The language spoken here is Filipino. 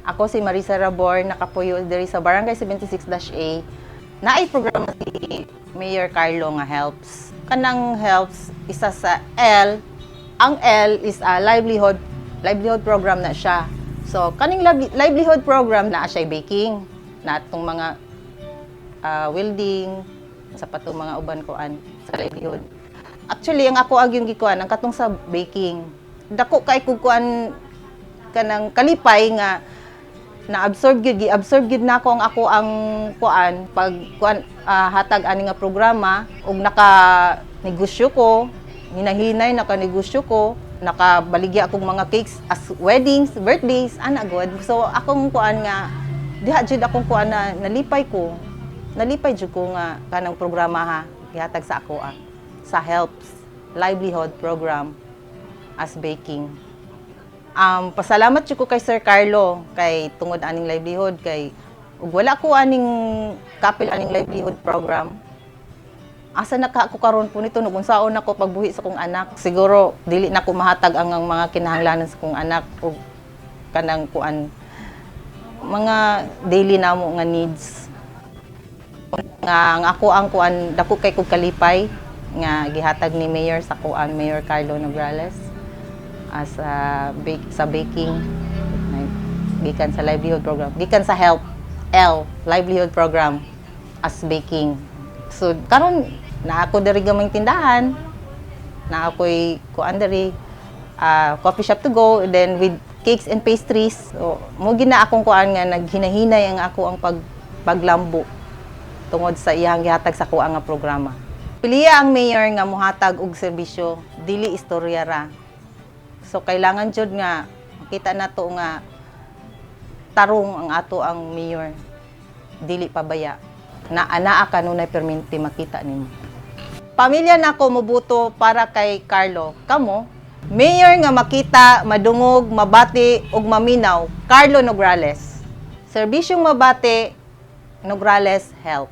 Ako si Marisa Rabor, nakapuyo diri sa Barangay 76-A. Naay programa si Mayor Carlo nga helps. Kanang helps isa sa L. Ang L is a livelihood program na siya. So kaning livelihood program na siya baking, na atong mga welding, sa patong mga uban koan sa livelihood. Actually, ang ako yung gikuan ang katong sa baking. Dako kay kuan kanang kalipay nga na-absorb gid nako ang ako ang kuan pag kuan hatag ani nga programa ug naka-negosyo ko, hinahinay naka-negosyo ko, nakabaligya akong mga cakes as weddings, birthdays, ana god. So akong kuan nga diha jud akong kuan na nalipay jud ko nga kanang programa ha gihatag sa ako sa helps livelihood program as baking. Pasalamat jud ko kay Sir Carlo kay tungod aning livelihood kay ug wala ko aning kapil aning livelihood program. Asa naka ako karon po nito ug unsaon ako pagbuhi sa kong anak. Siguro dili na ko mahatag ang mga kinahanglanon sa kong anak ug kanang kuan mga daily namo nga needs. Nga ang ako ang kuan dako kay kog kalipay nga gihatag ni Mayor sa kuan Mayor Carlo Nograles as sa baking gikan sa livelihood program, gikan sa help L livelihood program as baking. So karon na ako diri gamay tindahan, na ako'y kuan diri coffee shop to go, then with cakes and pastries. So mo gina akong kuan nga naghinahinay ang ako ang paglambo tungod sa iyang gihatag sa kuan nga programa. Piliya ang mayor nga mohatag og serbisyo, dili istorya ra. So kailangan jud nga makita nato nga tarong ang ato ang mayor, dili pabaya. Na anaa kanunay perminti makita nimo. Pamilya nako mobuto para kay Carlo. Kamo, mayor nga makita, madungog, mabati ug maminaw, Carlo Nograles. Serbisyong mabati, Nograles Help.